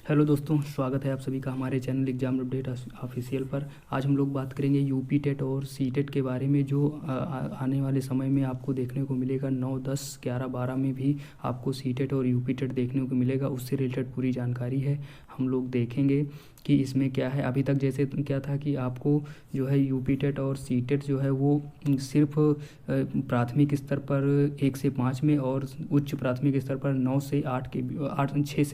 Hello दोस्तों, स्वागत है आप सभी का हमारे चैनल एग्जाम अपडेट ऑफिशियल पर। आज हम लोग बात करेंगे यूपी टेट और सी टेट के बारे में, जो आने वाले समय में आपको देखने को मिलेगा। 9, 10, 11, 12 में भी आपको सी टेट और यूपी टेट देखने को मिलेगा। उससे रिलेटेड पूरी जानकारी है, हम लोग देखेंगे कि इसमें क्या है। अभी तक जैसे क्या था कि आपको जो है यूपी टेट और सी टेट जो है वो सिर्फ प्राथमिक स्तर पर 1 से 5 में और उच्च प्राथमिक स्तर पर 9 से 8 के 6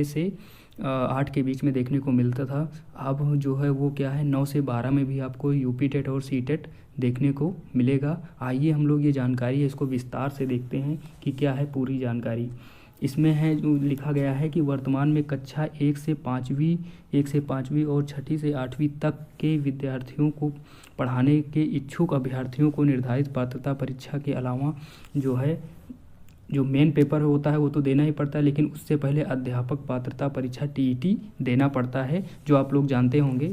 से 8 के बीच में देखने को मिलता था। अब जो है वो क्या है, 9 से 12 में भी आपको यूपी टेट और सी टेट देखने को मिलेगा। आइए हम लोग ये जानकारी है इसको विस्तार से देखते हैं कि क्या है पूरी जानकारी। इसमें है जो लिखा गया है कि वर्तमान में कक्षा 1 से 5वीं और 6ठी से 8वीं तक के विद्यार्थियों को पढ़ाने के इच्छुक अभ्यर्थियों को निर्धारित पात्रता परीक्षा के अलावा जो है जो मेन पेपर होता है वो तो देना ही पड़ता है, लेकिन उससे पहले अध्यापक पात्रता परीक्षा टीईटी देना पड़ता है, जो आप लोग जानते होंगे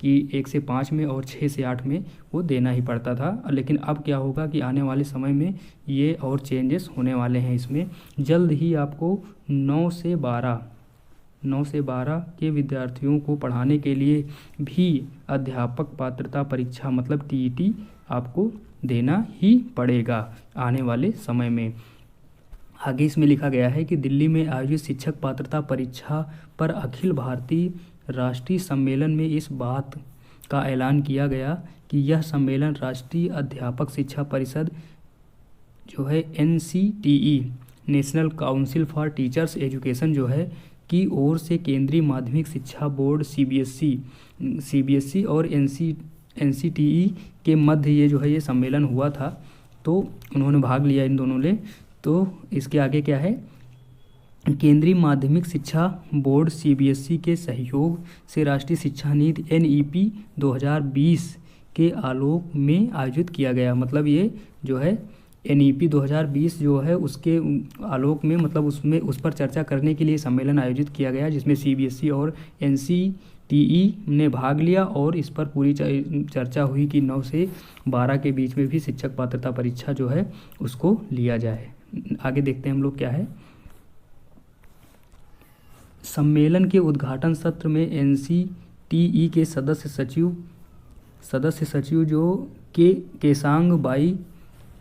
कि 1 से 5 में और 6 से 8 में वो देना ही पड़ता था। लेकिन अब क्या होगा कि आने वाले समय में ये और चेंजेस होने वाले हैं। इसमें जल्द ही आपको 9 से 12 के विद्यार्थियों को पढ़ाने के लिए भी अध्यापक पात्रता परीक्षा मतलब टीईटी आपको देना ही पड़ेगा आने वाले समय में। आगे इसमें लिखा गया है कि दिल्ली में आयोजित शिक्षक पात्रता परीक्षा पर अखिल भारतीय राष्ट्रीय सम्मेलन में इस बात का ऐलान किया गया कि यह सम्मेलन राष्ट्रीय अध्यापक शिक्षा परिषद जो है NCTE national council for teachers education जो है की ओर से केंद्रीय माध्यमिक शिक्षा बोर्ड CBSE और NCTE के मध्य ये जो है ये सम्मेलन हुआ था। तो उन्होंने भाग लिया इन दोनों ने। तो इसके आगे क्या है, केंद्रीय माध्यमिक शिक्षा बोर्ड CBSE के सहयोग से राष्ट्रीय शिक्षा नीति NEP 2020 के आलोक में आयोजित किया गया। मतलब ये जो है NEP 2020 जो है उसके आलोक में, मतलब उसमें उस पर चर्चा करने के लिए सम्मेलन आयोजित किया गया, जिसमें CBSE और NCTE ने भाग लिया और इस पर पूरी चर्चा हुई कि 9 से 12 के बीच में भी शिक्षक पात्रता परीक्षा जो है उसको लिया जाए। आगे देखते हैं हम लोग क्या है। सम्मेलन के उद्घाटन सत्र में NCTE के सदस्य सचिव जो केसांग बाई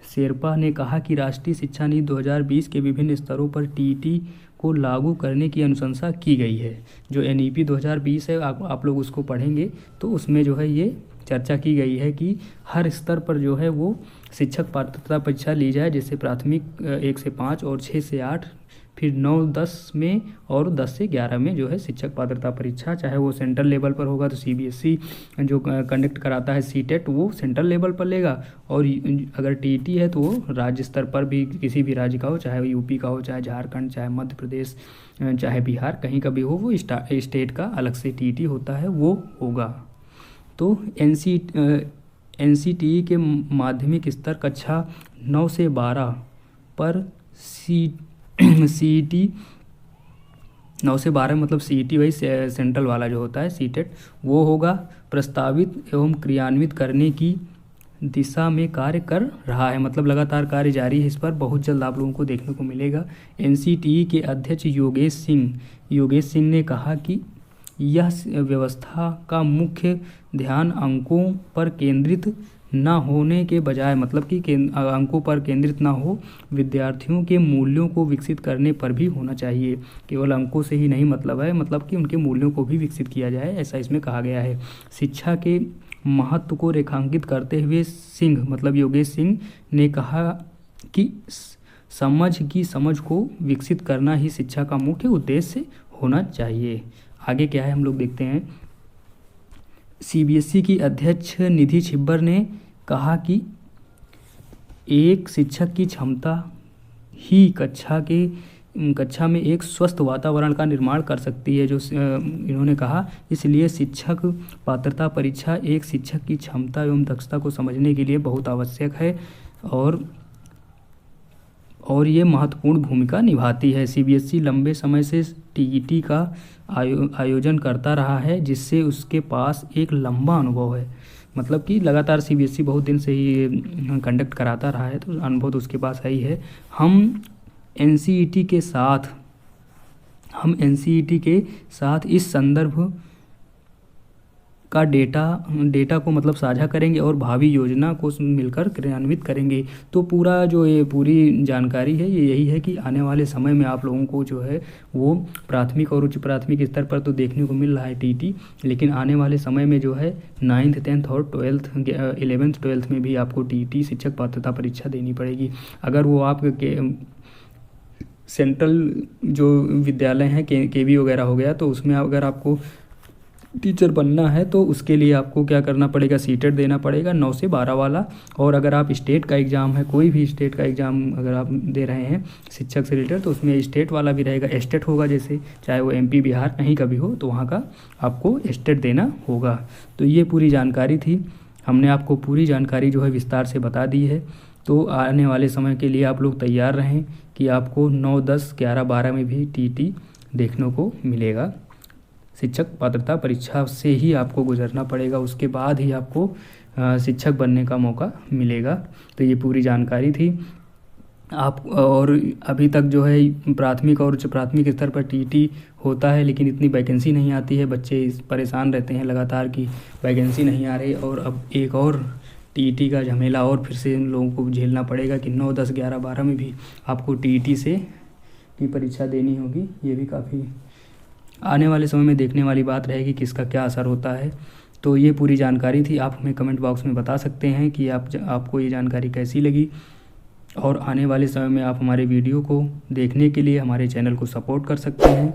शेरपा ने कहा कि राष्ट्रीय शिक्षा नीति 2020 के विभिन्न स्तरों पर टीईटी को लागू करने की अनुशंसा की गई है। जो NEP 2020 है आप लोग उसको पढ़ेंगे तो उसमें जो है ये चर्चा की गई है कि हर स्तर पर जो है वो शिक्षक पात्रता परीक्षा ली जाए, जैसे प्राथमिक 1 से 5 और 6 से 8, फिर 9, 10 में और 10 से 11 में जो है शिक्षक पात्रता परीक्षा, चाहे वो सेंट्रल लेवल पर होगा तो CBSE जो कंडक्ट कराता है CTET वो सेंट्रल लेवल पर लेगा, और अगर TET है तो वो राज्य स्तर पर भी किसी भी राज्य का हो, चाहे वो यूपी का हो, चाहे झारखंड, चाहे मध्य प्रदेश, चाहे बिहार, कहीं का भी हो, वो स्टेट का अलग से TET होता है वो होगा। तो NCTE के माध्यमिक स्तर कक्षा 9 से 12 पर CET 9 से 12 मतलब CET वही सेंट्रल वाला जो होता है CTET वो होगा, प्रस्तावित एवं क्रियान्वित करने की दिशा में कार्य कर रहा है। मतलब लगातार कार्य जारी है इस पर, बहुत जल्द आप लोगों को देखने को मिलेगा। NCTE के अध्यक्ष योगेश सिंह ने कहा कि यह व्यवस्था का मुख्य ध्यान अंकों पर केंद्रित न होने के बजाय, मतलब कि अंकों पर केंद्रित ना हो, विद्यार्थियों के मूल्यों को विकसित करने पर भी होना चाहिए। केवल अंकों से ही नहीं मतलब है, मतलब कि उनके मूल्यों को भी विकसित किया जाए, ऐसा इसमें कहा गया है। शिक्षा के महत्व को रेखांकित करते हुए योगेश सिंह ने कहा कि समझ को विकसित करना ही शिक्षा का मुख्य उद्देश्य होना चाहिए। आगे क्या है हम लोग देखते हैं। CBSE की अध्यक्ष निधि छिब्बर ने कहा कि एक शिक्षक की क्षमता ही कक्षा में एक स्वस्थ वातावरण का निर्माण कर सकती है, जो इन्होंने कहा। इसलिए शिक्षक पात्रता परीक्षा एक शिक्षक की क्षमता एवं दक्षता को समझने के लिए बहुत आवश्यक है और ये महत्वपूर्ण भूमिका निभाती है। CBSE लंबे समय से TET का आयोजन करता रहा है, जिससे उसके पास एक लंबा अनुभव है। मतलब कि लगातार CBSE बहुत दिन से ही कंडक्ट कराता रहा है, तो अनुभव तो उसके पास है ही है। हम NCET के साथ हम एनसीईटी के साथ इस संदर्भ का डेटा को मतलब साझा करेंगे और भावी योजना को मिलकर क्रियान्वित करेंगे। तो पूरा जो ये पूरी जानकारी है ये यही है कि आने वाले समय में आप लोगों को जो है वो प्राथमिक और उच्च प्राथमिक स्तर पर तो देखने को मिल रहा है टीटी, लेकिन आने वाले समय में जो है 9th 10th और 12th 11th 12th में भी आपको टीटी शिक्षक पात्रता परीक्षा देनी पड़ेगी। अगर वो आपके सेंट्रल जो विद्यालय हैं केवी वगैरह हो गया, तो उसमें अगर आपको टीचर बनना है तो उसके लिए आपको क्या करना पड़ेगा, सीटेट देना पड़ेगा 9 से 12 वाला। और अगर आप स्टेट का एग्ज़ाम है, कोई भी स्टेट का एग्ज़ाम अगर आप दे रहे हैं शिक्षक से रिलेटेड, तो उसमें स्टेट वाला भी रहेगा, एस्टेट होगा, जैसे चाहे वो MP बिहार कहीं का भी हो तो वहाँ का आपको एस्टेट देना होगा। तो ये पूरी जानकारी थी, हमने आपको पूरी जानकारी जो है विस्तार से बता दी है। तो आने वाले समय के लिए आप लोग तैयार रहें कि आपको 9, 10, 11, 12 में भी टीटी देखने को मिलेगा। शिक्षक पात्रता परीक्षा से ही आपको गुजरना पड़ेगा, उसके बाद ही आपको शिक्षक बनने का मौका मिलेगा। तो ये पूरी जानकारी थी आप। और अभी तक जो है प्राथमिक और उच्च प्राथमिक स्तर पर टीटी होता है, लेकिन इतनी वैकेंसी नहीं आती है, बच्चे परेशान रहते हैं लगातार कि वैकेंसी नहीं आ रही। और अब एक और टीटी का झमेला और फिर से इन लोगों को झेलना पड़ेगा कि 9, 10, 11, 12 में भी आपको टीटी से की परीक्षा देनी होगी। ये भी काफ़ी आने वाले समय में देखने वाली बात रहेगी कि इसका क्या असर होता है। तो ये पूरी जानकारी थी, आप हमें कमेंट बॉक्स में बता सकते हैं कि आपको ये जानकारी कैसी लगी। और आने वाले समय में आप हमारे वीडियो को देखने के लिए हमारे चैनल को सपोर्ट कर सकते हैं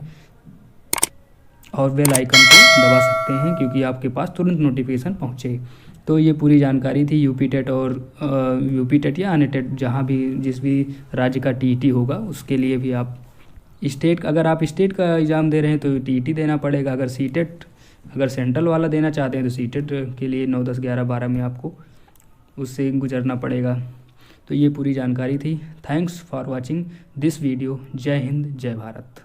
और बेल आइकन को दबा सकते हैं, क्योंकि आपके पास तुरंत नोटिफिकेशन पहुँचे। तो ये पूरी जानकारी थी यूपी टेट और यूपी टेट या अनटेट, जहाँ भी जिस भी राज्य का टीटी होगा उसके लिए भी आप स्टेट, अगर आप स्टेट का एग्ज़ाम दे रहे हैं तो टीटी देना पड़ेगा। अगर सीटेट अगर सेंट्रल वाला देना चाहते हैं तो सीटेट के लिए 9, 10, 11, 12 में आपको उससे गुजरना पड़ेगा। तो ये पूरी जानकारी थी। Thanks for watching this video. जय हिंद, जय भारत।